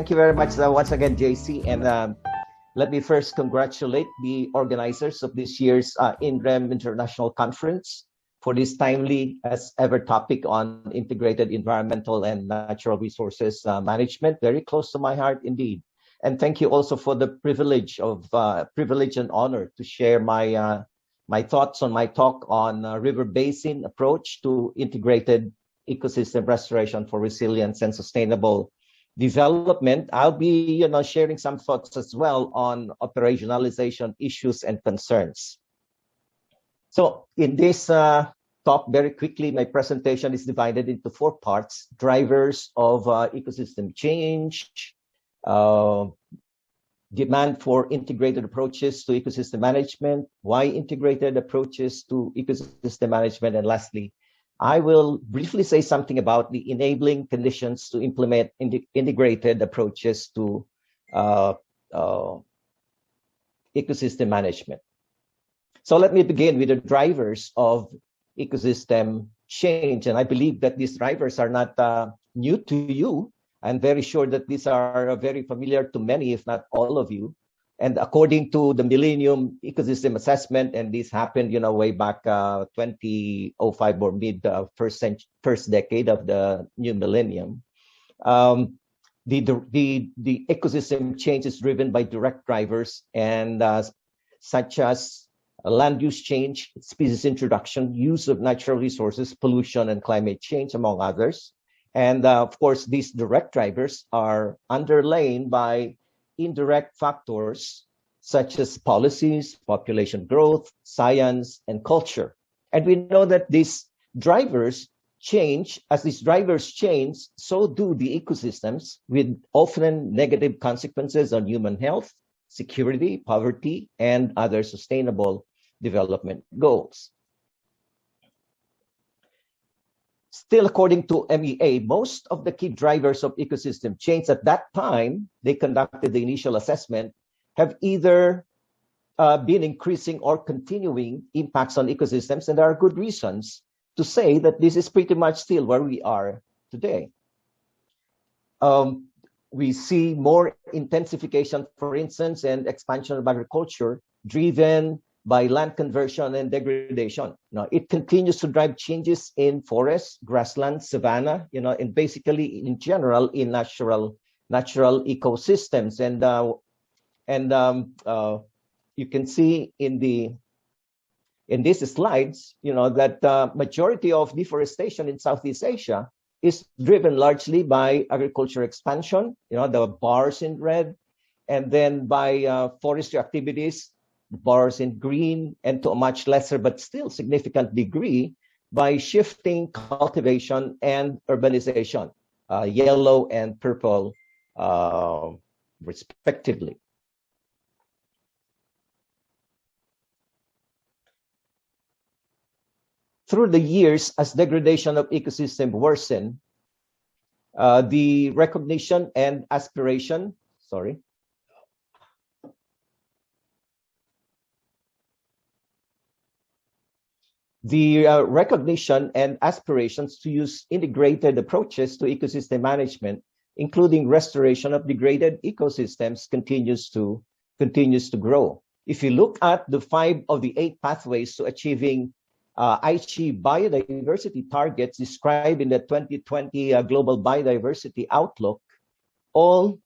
Thank you very much once again, JC. And let me first congratulate the organizers of this year's INREM International Conference for this timely as ever topic on integrated environmental and natural resources management. Very close to my heart indeed. And thank you also for the privilege and honor to share my thoughts on my talk on River Basin approach to integrated ecosystem restoration for resilience and sustainable development. I'll be sharing some thoughts as well on operationalization issues and concerns. So in this talk, very quickly, my presentation is divided into 4 parts: drivers of ecosystem change, demand for integrated approaches to ecosystem management, why integrated approaches to ecosystem management, and lastly, I will briefly say something about the enabling conditions to implement integrated approaches to ecosystem management. So let me begin with the drivers of ecosystem change. And I believe that these drivers are not new to you. I'm very sure that these are very familiar to many, if not all of you. And according to the Millennium Ecosystem Assessment, and this happened, way back 2005 or mid first decade of the new millennium, the ecosystem change is driven by direct drivers and such as land use change, species introduction, use of natural resources, pollution, and climate change, among others. And of course, these direct drivers are underlain by indirect factors such as policies, population growth, science, and culture. And we know that these drivers change. As these drivers change, so do the ecosystems, with often negative consequences on human health, security, poverty, and other sustainable development goals. Still, according to MEA, most of the key drivers of ecosystem change at that time they conducted the initial assessment have either been increasing or continuing impacts on ecosystems, and there are good reasons to say that this is pretty much still where we are today. We see more intensification, for instance, and expansion of agriculture driven by land conversion and degradation. Now, it continues to drive changes in forests, grassland, savanna, and basically in general in natural ecosystems. And you can see in these slides, that majority of deforestation in Southeast Asia is driven largely by agriculture expansion, the bars in red, and then by forestry activities, bars in green, and to a much lesser but still significant degree by shifting cultivation and urbanization, yellow and purple respectively. Through the years, as degradation of ecosystem worsened, the recognition and aspiration, recognition and aspirations to use integrated approaches to ecosystem management, including restoration of degraded ecosystems, continues to grow. If you look at the 5 of the 8 pathways to achieving Aichi biodiversity targets described in the 2020 Global Biodiversity Outlook, all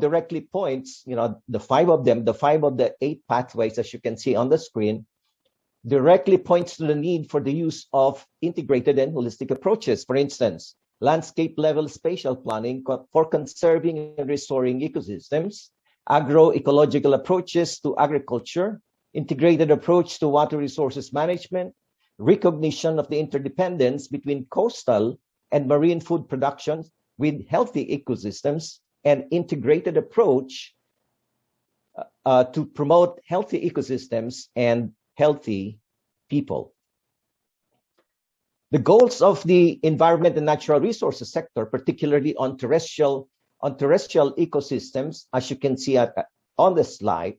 directly points, the 5 of the 8 pathways, as you can see on the screen, directly points to the need for the use of integrated and holistic approaches. For instance, landscape level spatial planning for conserving and restoring ecosystems, agroecological approaches to agriculture, integrated approach to water resources management, recognition of the interdependence between coastal and marine food production with healthy ecosystems, and integrated approach to promote healthy ecosystems and healthy people. The goals of the environment and natural resources sector, particularly on terrestrial ecosystems, as you can see on this slide,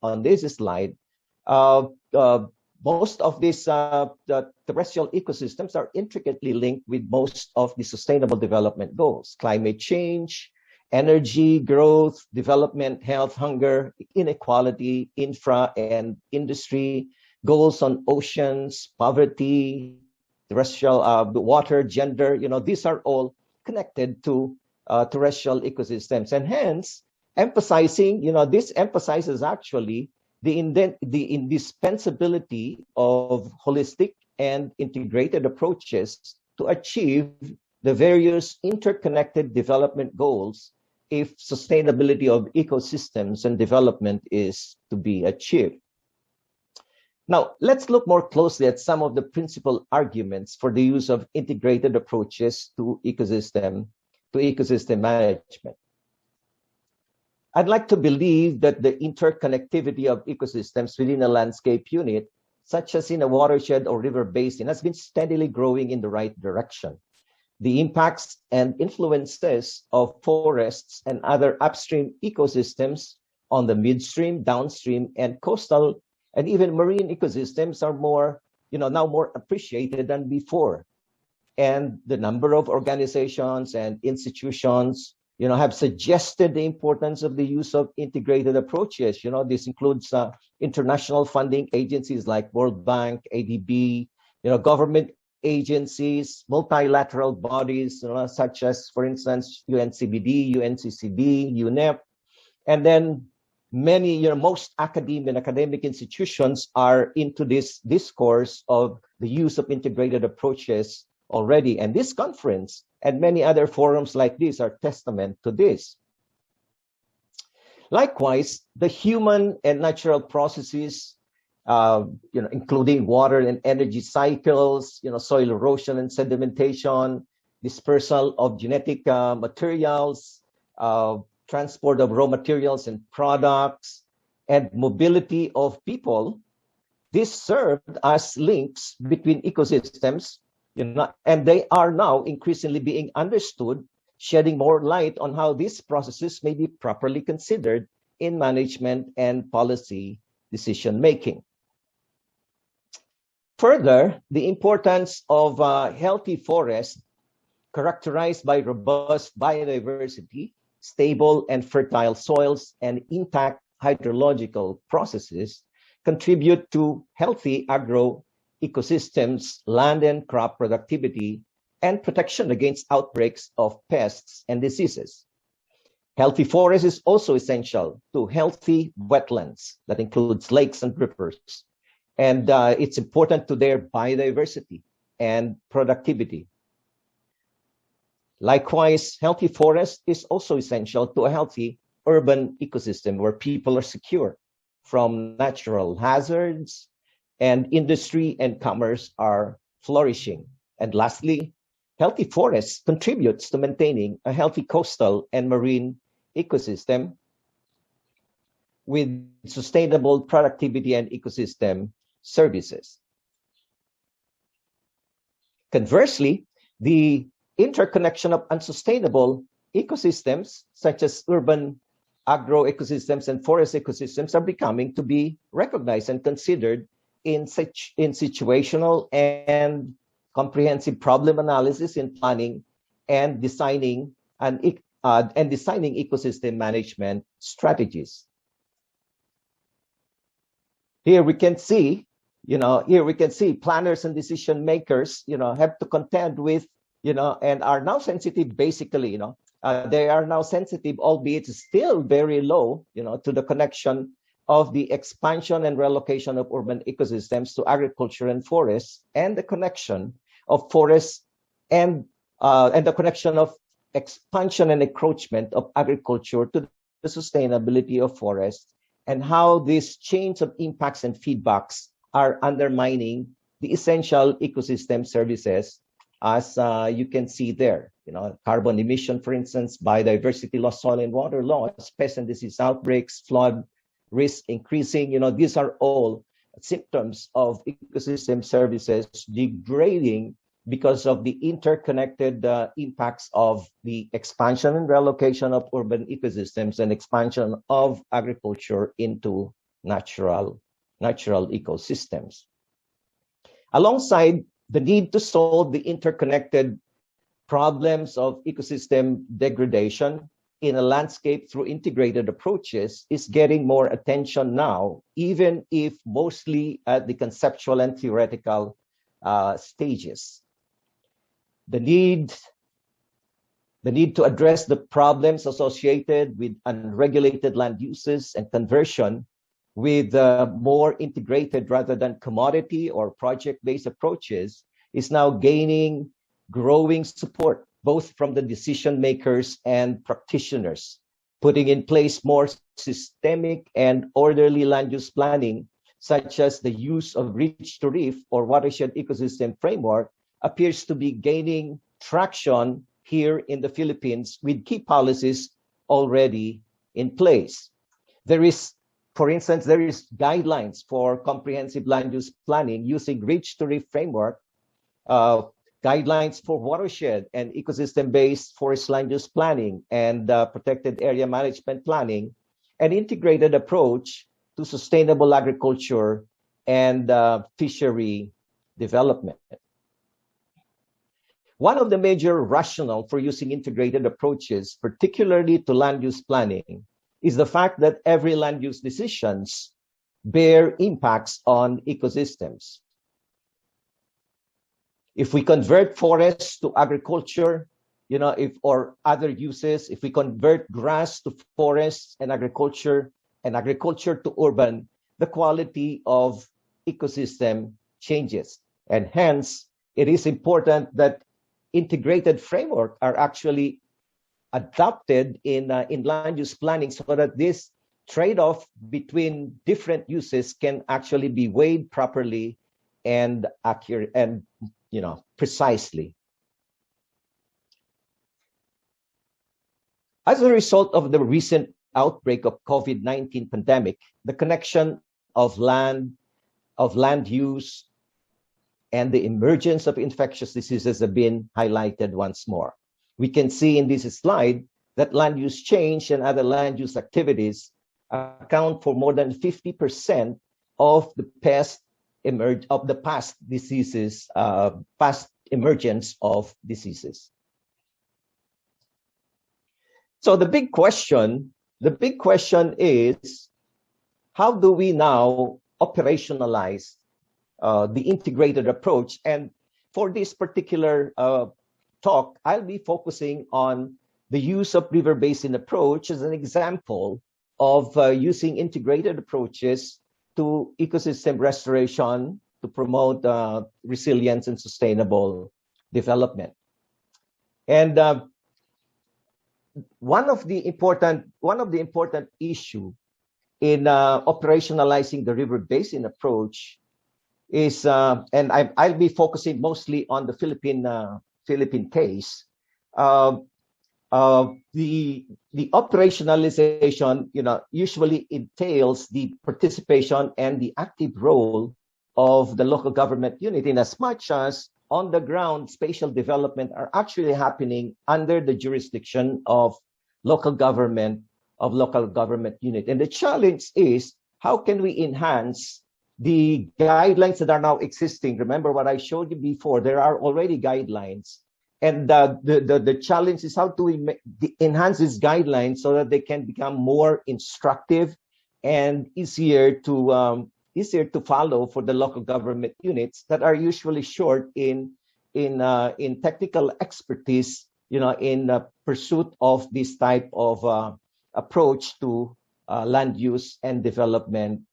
most of these the terrestrial ecosystems are intricately linked with most of the sustainable development goals: climate change, energy, growth, development, health, hunger, inequality, infra and industry, goals on oceans, poverty, terrestrial water, gender. These are all connected to terrestrial ecosystems, and hence emphasizing, this emphasizes actually the indispensability of holistic and integrated approaches to achieve the various interconnected development goals if sustainability of ecosystems and development is to be achieved. Now, let's look more closely at some of the principal arguments for the use of integrated approaches to ecosystem management. I'd like to believe that the interconnectivity of ecosystems within a landscape unit, such as in a watershed or river basin, has been steadily growing in the right direction. The impacts and influences of forests and other upstream ecosystems on the midstream, downstream, and coastal and even marine ecosystems are now more appreciated than before. And the number of organizations and institutions have suggested the importance of the use of integrated approaches. This includes international funding agencies like World Bank, ADB, government agencies, multilateral bodies, such as, for instance, UNCBD, UNCCD, UNEP, and then many, most academic institutions are into this discourse of the use of integrated approaches already. And this conference and many other forums like this are testament to this. Likewise, the human and natural processes, including water and energy cycles, soil erosion and sedimentation, dispersal of genetic materials, transport of raw materials and products, and mobility of people, this served as links between ecosystems, and they are now increasingly being understood, shedding more light on how these processes may be properly considered in management and policy decision-making. Further, the importance of healthy forests characterized by robust biodiversity, stable and fertile soils, and intact hydrological processes contribute to healthy agro ecosystems, land and crop productivity, and protection against outbreaks of pests and diseases. Healthy forest is also essential to healthy wetlands, that includes lakes and rivers, and it's important to their biodiversity and productivity. Likewise, healthy forest is also essential to a healthy urban ecosystem where people are secure from natural hazards and industry and commerce are flourishing. And lastly, healthy forests contributes to maintaining a healthy coastal and marine ecosystem with sustainable productivity and ecosystem services. Conversely, the interconnection of unsustainable ecosystems, such as urban agro ecosystems and forest ecosystems, are becoming to be recognized and considered in situational and comprehensive problem analysis in planning and designing ecosystem management strategies. Here we can see, planners and decision makers, have to contend with, and are now sensitive, basically, they are now sensitive, albeit still very low, to the connection of the expansion and relocation of urban ecosystems to agriculture and forests, and the connection of forests and the connection of expansion and encroachment of agriculture to the sustainability of forests, and how these chains of impacts and feedbacks are undermining the essential ecosystem services, as you can see there. Carbon emission, for instance, biodiversity loss, soil and water loss, pest and disease outbreaks, flood risk increasing. These are all symptoms of ecosystem services degrading because of the interconnected impacts of the expansion and relocation of urban ecosystems and expansion of agriculture into natural ecosystems. Alongside the need to solve the interconnected problems of ecosystem degradation in a landscape through integrated approaches is getting more attention now, even if mostly at the conceptual and theoretical stages. The need to address the problems associated with unregulated land uses and conversion with more integrated rather than commodity or project-based approaches is now gaining growing support, both from the decision makers and practitioners, putting in place more systemic and orderly land use planning, such as the use of reach to reef or watershed ecosystem framework, appears to be gaining traction here in the Philippines with key policies already in place. There is, for instance, there is guidelines for comprehensive land use planning using reach to reef framework, guidelines for watershed and ecosystem-based forest land use planning and protected area management planning, an integrated approach to sustainable agriculture and fishery development. One of the major rationale for using integrated approaches, particularly to land use planning, is the fact that every land use decisions bear impacts on ecosystems. If we convert forests to agriculture, or other uses, if we convert grass to forests and agriculture to urban, the quality of ecosystem changes. And hence, it is important that integrated framework are actually adopted in land use planning so that this trade-off between different uses can actually be weighed properly and accurate and precisely. As a result of the recent outbreak of COVID-19 pandemic, the connection of land use and the emergence of infectious diseases have been highlighted once more. We can see in this slide that land use change and other land use activities account for more than 50% of the past emergence of diseases. So the big question is, how do we now operationalize the integrated approach? And for this particular talk, I'll be focusing on the use of river basin approach as an example of using integrated approaches to ecosystem restoration to promote resilience and sustainable development. And one of the important issue in operationalizing the river basin approach is, and I'll be focusing mostly on the Philippine case. The operationalization, usually entails the participation and the active role of the local government unit, in as much as on the ground spatial development are actually happening under the jurisdiction of local government unit. And the challenge is, how can we enhance the guidelines that are now existing? Remember what I showed you before, there are already guidelines. And the challenge is, how do we enhance these guidelines so that they can become more instructive and easier to follow for the local government units that are usually short in technical expertise, in pursuit of this type of approach to land use and development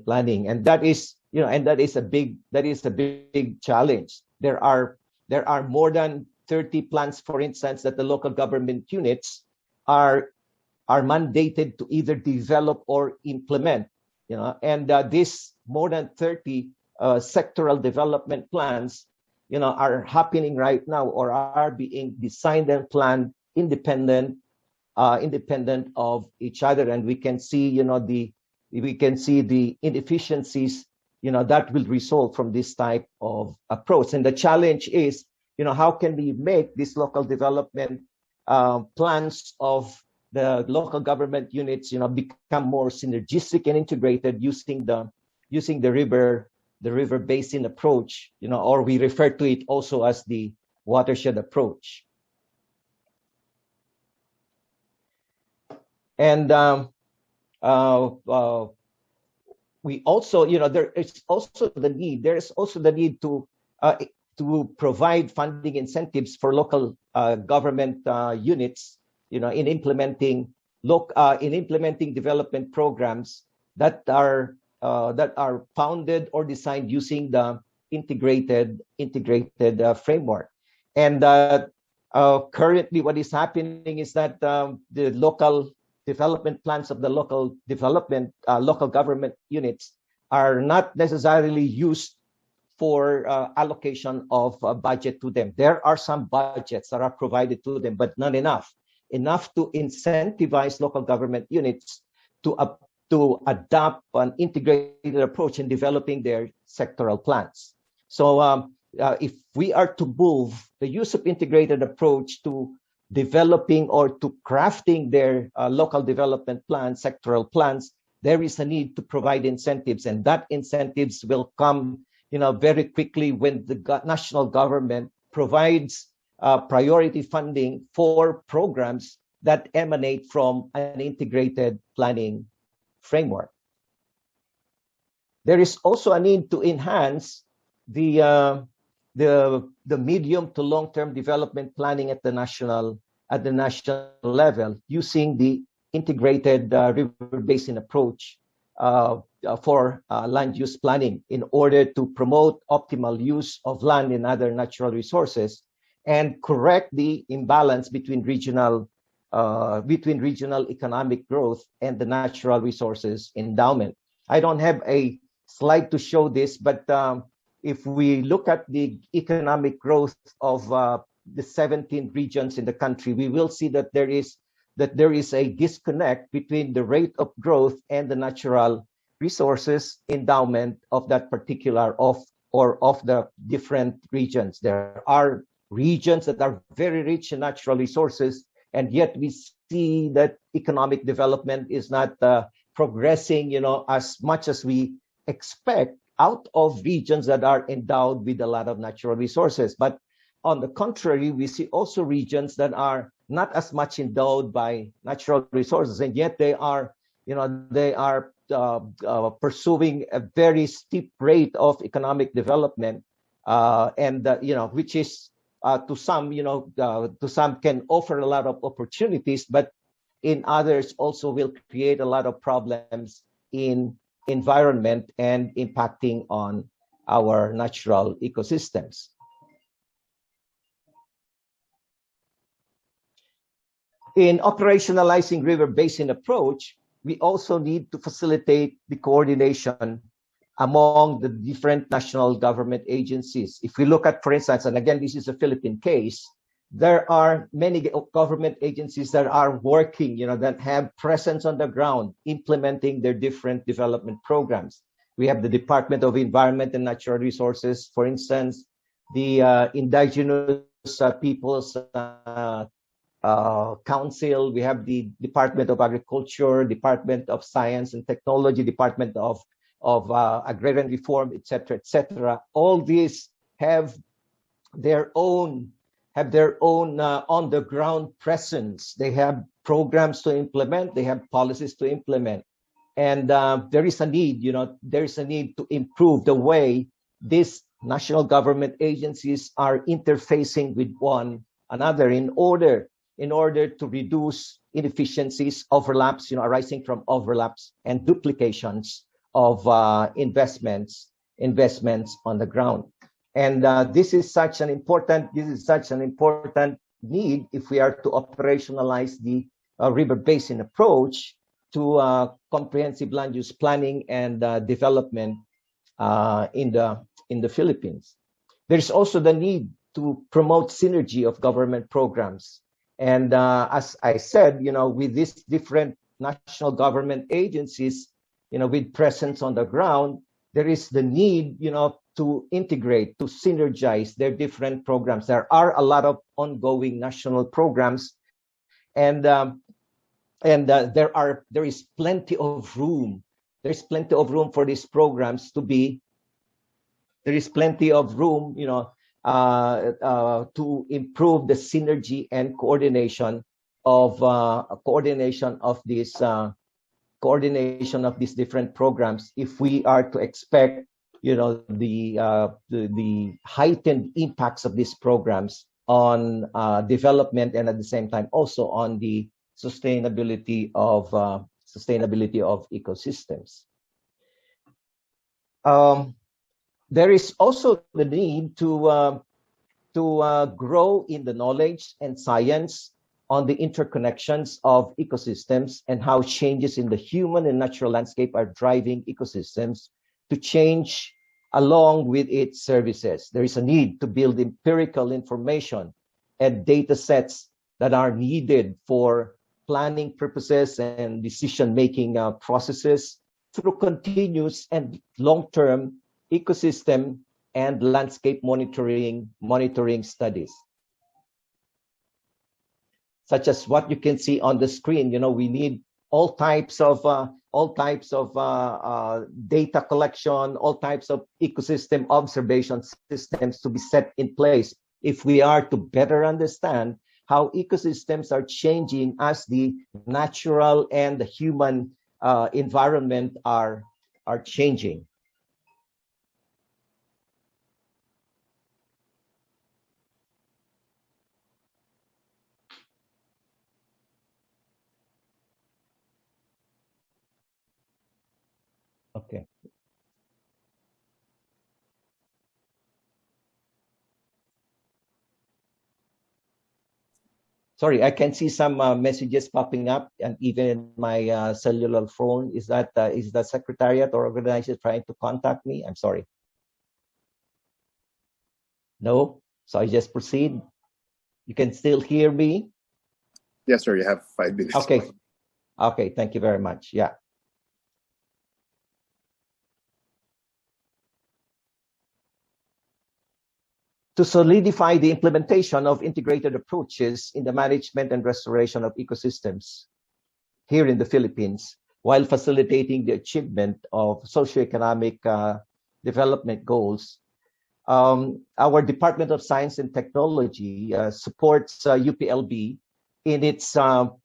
planning. And that is a big challenge. There are more than 30 plans, for instance, that the local government units are mandated to either develop or implement. And this more than 30 sectoral development plans, are happening right now or are being designed and planned independent of each other. And we can see, the inefficiencies, that will result from this type of approach. And the challenge is, how can we make these local development plans of the local government units, become more synergistic and integrated using the river the river basin approach, or we refer to it also as the watershed approach. And we also, there is also the need. There is also the need to provide funding incentives for local government units, in implementing development programs that are founded or designed using the integrated framework. And currently, what is happening is that the local development plans of the local government units are not necessarily used for allocation of budget to them. There are some budgets that are provided to them, but not enough to incentivize local government units to adopt an integrated approach in developing their sectoral plans. So if we are to move the use of integrated approach to developing or to crafting their local development plans, sectoral plans, there is a need to provide incentives, and that incentives will come, very quickly when the national government provides priority funding for programs that emanate from an integrated planning framework. There is also a need to enhance the medium to long-term development planning at the national level using the integrated river basin approach for land use planning in order to promote optimal use of land and other natural resources and correct the imbalance between regional economic growth and the natural resources endowment. I don't have a slide to show this, but if we look at the economic growth of the 17 regions in the country, we will see that there is a disconnect between the rate of growth and the natural resources endowment of that particular of the different regions. There are regions that are very rich in natural resources, and yet we see that economic development is not progressing, as much as we expect out of regions that are endowed with a lot of natural resources. But on the contrary, we see also regions that are not as much endowed by natural resources, and yet they are pursuing a very steep rate of economic development, which is to some can offer a lot of opportunities, but in others also will create a lot of problems in environment and impacting on our natural ecosystems. In operationalizing river basin approach, we also need to facilitate the coordination among the different national government agencies. If we look at, for instance, and again, this is a Philippine case, there are many government agencies that are working, that have presence on the ground, implementing their different development programs. We have the Department of Environment and Natural Resources, for instance, the Indigenous Peoples Council. We have the Department of Agriculture, Department of Science and Technology, Department of Agrarian Reform, etc., etc. All these have their own on the ground presence. They have programs to implement. They have policies to implement, and there is a need. There is a need to improve the way these national government agencies are interfacing with one another in order to reduce inefficiencies, overlaps, arising from overlaps and duplications of investments on the ground. And this is such an important need if we are to operationalize the river basin approach to comprehensive land use planning and development in the Philippines. There's also the need to promote synergy of government programs. And as I said, with these different national government agencies, with presence on the ground, there is the need, to integrate, to synergize their different programs. There are a lot of ongoing national programs, and there is plenty of room. There's plenty of room for these programs to be there is plenty of room, to improve the synergy and coordination of these different programs if we are to expect the heightened impacts of these programs on development, and at the same time also on the sustainability of ecosystems. There is also the need to grow in the knowledge and science on the interconnections of ecosystems and how changes in the human and natural landscape are driving ecosystems to change along with its services. There is a need to build empirical information and data sets that are needed for planning purposes and decision-making processes through continuous and long-term ecosystem and landscape monitoring studies, such as what you can see on the screen. We need all types of data collection, all types of ecosystem observation systems to be set in place if we are to better understand how ecosystems are changing as the natural and the human environment are changing. Okay. Sorry, I can see some messages popping up, and even my cellular phone. Is that secretariat or organization trying to contact me? I'm sorry. No, so I just proceed. You can still hear me? Yes, sir. You have 5 minutes. Okay. Okay. Thank you very much. Yeah. To solidify the implementation of integrated approaches in the management and restoration of ecosystems here in the Philippines, while facilitating the achievement of socioeconomic development goals, our Department of Science and Technology supports UPLB in its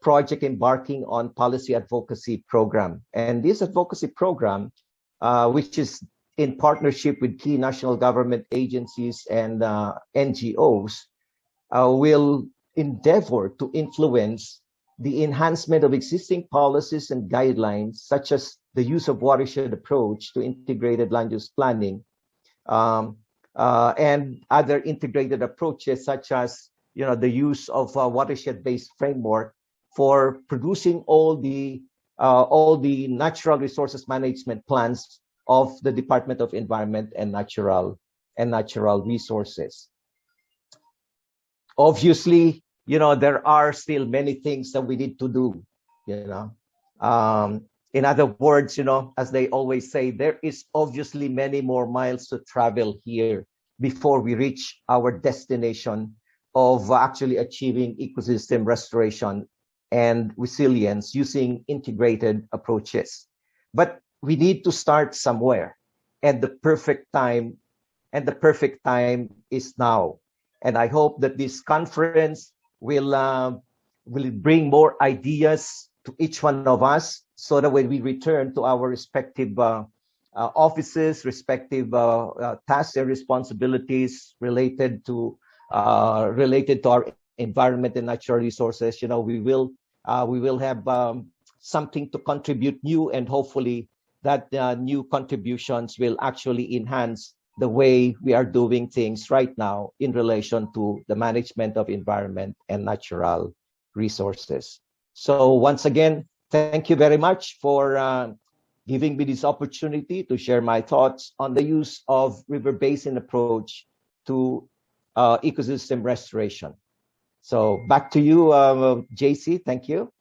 project embarking on policy advocacy program. And this advocacy program, which is in partnership with key national government agencies and NGOs, will endeavor to influence the enhancement of existing policies and guidelines, such as the use of watershed approach to integrated land use planning, and other integrated approaches, such as the use of a watershed-based framework for producing all the natural resources management plans of the Department of Environment and Natural Resources. Obviously, there are still many things that we need to do. In other words, as they always say, there is obviously many more miles to travel here before we reach our destination of actually achieving ecosystem restoration and resilience using integrated approaches. But we need to start somewhere, and the perfect time is now. And I hope that this conference will bring more ideas to each one of us, so that when we return to our respective offices, respective tasks and responsibilities related to our environment and natural resources, we will have something to contribute new, and hopefully that new contributions will actually enhance the way we are doing things right now in relation to the management of environment and natural resources. So once again, thank you very much for giving me this opportunity to share my thoughts on the use of river basin approach to ecosystem restoration. So back to you, JC. Thank you.